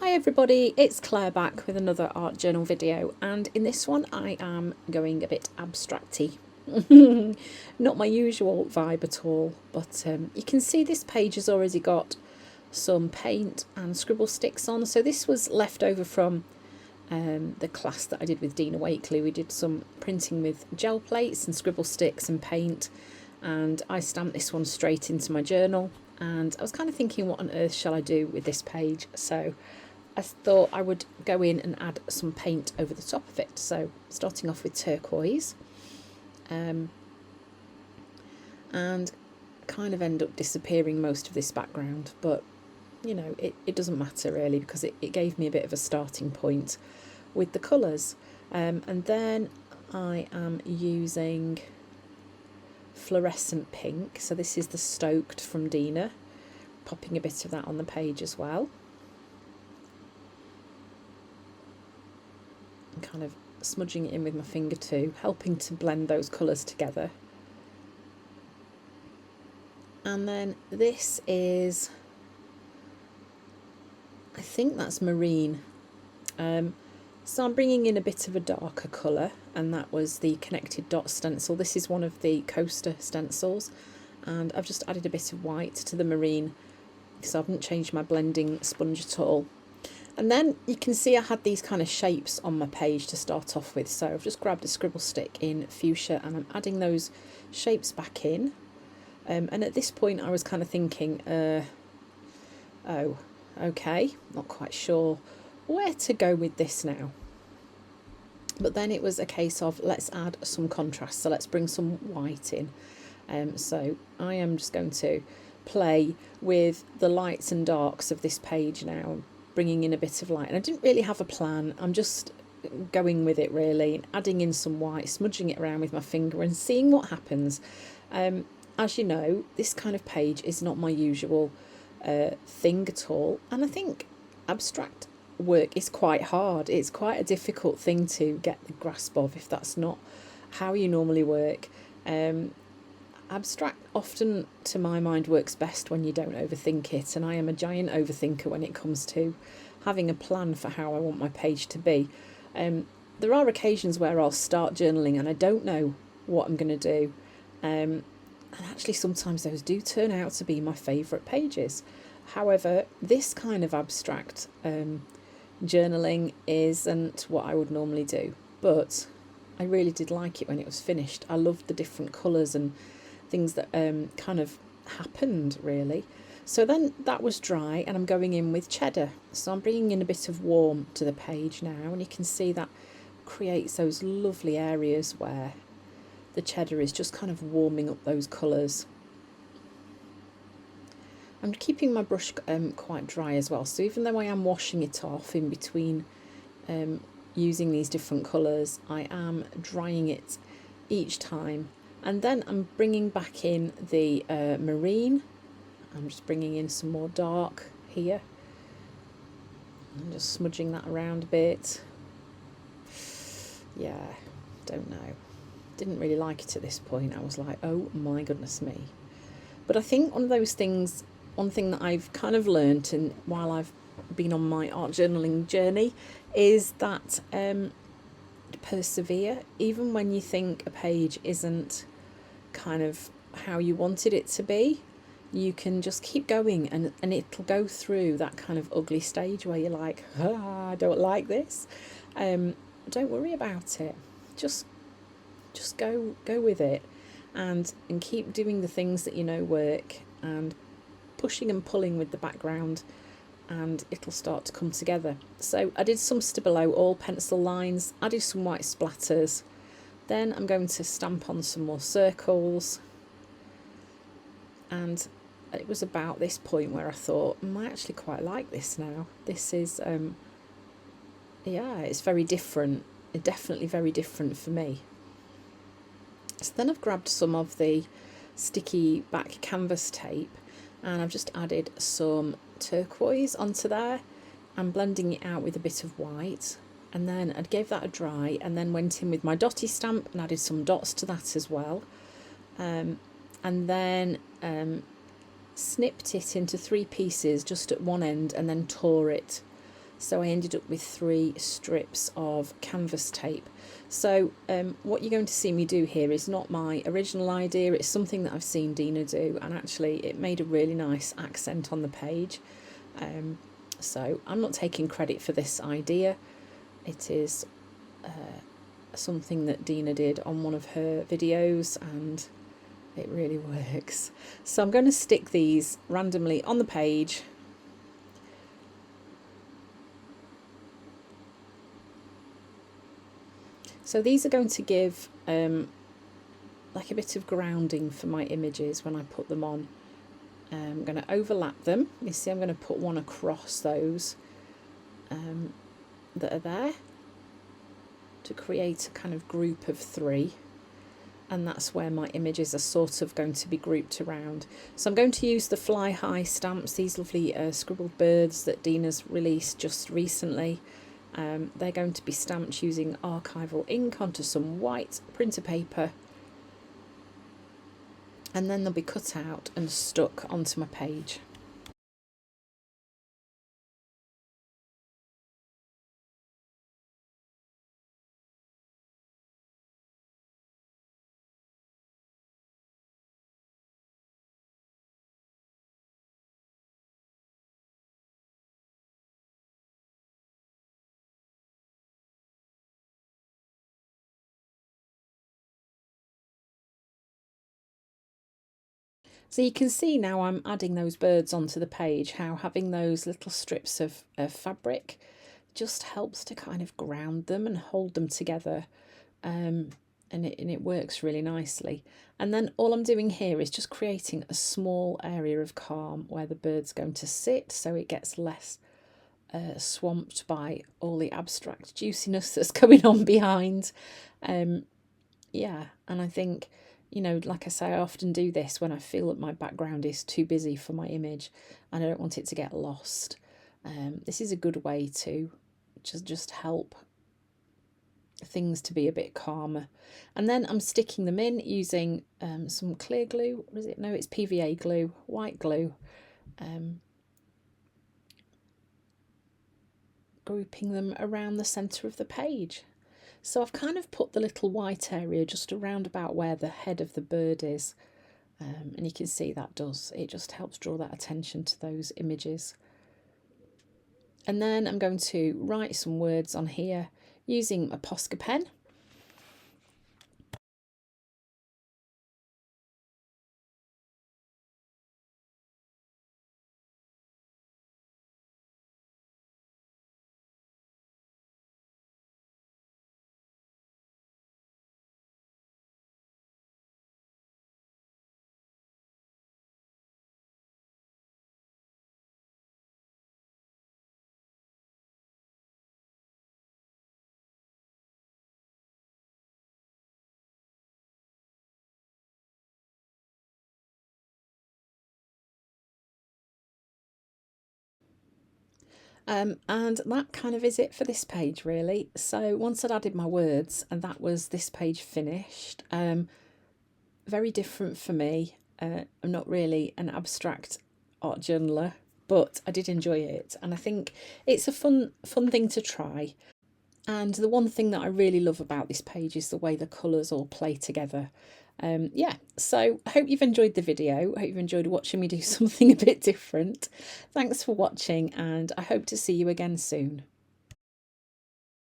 Hi everybody, it's Claire back with another art journal video, and in this one I am going a bit abstracty. Not my usual vibe at all, but you can see this page has already got some paint and scribble sticks on. So this was left over from the class that I did with Dina Wakley. We did some printing with gel plates and scribble sticks and paint, and I stamped this one straight into my journal. And I was kind of thinking, what on earth shall I do with this page? So I thought I would go in and add some paint over the top of it. So starting off with turquoise, and kind of end up disappearing most of this background, but you know, it doesn't matter really, because it gave me a bit of a starting point with the colours. And then I am using fluorescent pink, so this is the Stoked from Dina, popping a bit of that on the page as well, and kind of smudging it in with my finger too, helping to blend those colours together. And then this is, I think that's marine. So I'm bringing in a bit of a darker colour, and that was the Connected Dot stencil. This is one of the coaster stencils, and I've just added a bit of white to the marine because I haven't changed my blending sponge at all. And then you can see I had these kind of shapes on my page to start off with, so I've just grabbed a scribble stick in fuchsia and I'm adding those shapes back in. And at this point I was kind of thinking, oh, okay, not quite sure where to go with this now. But then it was a case of, let's add some contrast, so let's bring some white in. So I am just going to play with the lights and darks of this page now, bringing in a bit of light. And I didn't really have a plan, I'm just going with it really, adding in some white, smudging it around with my finger and seeing what happens. As you know, this kind of page is not my usual thing at all, and I think abstract work is quite hard. It's quite a difficult thing to get the grasp of if that's not how you normally work. Abstract often, to my mind, works best when you don't overthink it, and I am a giant overthinker when it comes to having a plan for how I want my page to be. There are occasions where I'll start journaling and I don't know what I'm going to do, and actually sometimes those do turn out to be my favourite pages. However, this kind of abstract journaling isn't what I would normally do, but I really did like it when it was finished. I loved the different colours and things that kind of happened really. So then that was dry, and I'm going in with cheddar, so I'm bringing in a bit of warm to the page now, and you can see that creates those lovely areas where the cheddar is just kind of warming up those colours. I'm keeping my brush quite dry as well, so even though I am washing it off in between using these different colours, I am drying it each time. And then I'm bringing back in the marine. I'm just bringing in some more dark here and just smudging that around a bit. Yeah, don't know. Didn't really like it at this point. I was like, oh my goodness me. But I think one thing that I've kind of learnt, and while I've been on my art journaling journey, is that persevere. Even when you think a page isn't kind of how you wanted it to be, you can just keep going, and it'll go through that kind of ugly stage where you're like, I don't like this. Don't worry about it. Just go with it, and keep doing the things that you know work, and pushing and pulling with the background, and it'll start to come together. So I did some Stabilo all pencil lines, added some white splatters, then I'm going to stamp on some more circles, and it was about this point where I thought, I actually quite like this now. This is yeah, it's very different, definitely very different for me. So then I've grabbed some of the sticky back canvas tape, and I've just added some turquoise onto there and blending it out with a bit of white, and then I gave that a dry, and then went in with my dotty stamp and added some dots to that as well, and then snipped it into 3 pieces just at one end and then tore it So I ended up with 3 strips of canvas tape. So what you're going to see me do here is not my original idea, it's something that I've seen Dina do, and actually it made a really nice accent on the page. So I'm not taking credit for this idea. It is something that Dina did on one of her videos, and it really works. So I'm going to stick these randomly on the page. So these are going to give like a bit of grounding for my images when I put them on. I'm going to overlap them. You see I'm going to put one across those that are there to create a kind of group of 3. And that's where my images are sort of going to be grouped around. So I'm going to use the Fly High stamps, these lovely scribbled birds that Dina's released just recently. They're going to be stamped using archival ink onto some white printer paper, and then they'll be cut out and stuck onto my page. So you can see now I'm adding those birds onto the page, how having those little strips of fabric just helps to kind of ground them and hold them together, and it works really nicely. And then all I'm doing here is just creating a small area of calm where the bird's going to sit, so it gets less swamped by all the abstract juiciness that's going on behind. Yeah, and I think, you know, like I say, I often do this when I feel that my background is too busy for my image and I don't want it to get lost. This is a good way to just help things to be a bit calmer. And then I'm sticking them in using some clear glue. What is it? No, it's PVA glue, white glue. Grouping them around the centre of the page. So I've kind of put the little white area just around about where the head of the bird is, and you can see it just helps draw that attention to those images. And then I'm going to write some words on here using a Posca pen. And that kind of is it for this page, really. So once I'd added my words, and that was this page finished. Very different for me. I'm not really an abstract art journaler, but I did enjoy it, and I think it's a fun thing to try. And the one thing that I really love about this page is the way the colours all play together. Yeah, so I hope you've enjoyed the video. I hope you've enjoyed watching me do something a bit different. Thanks for watching, and I hope to see you again soon.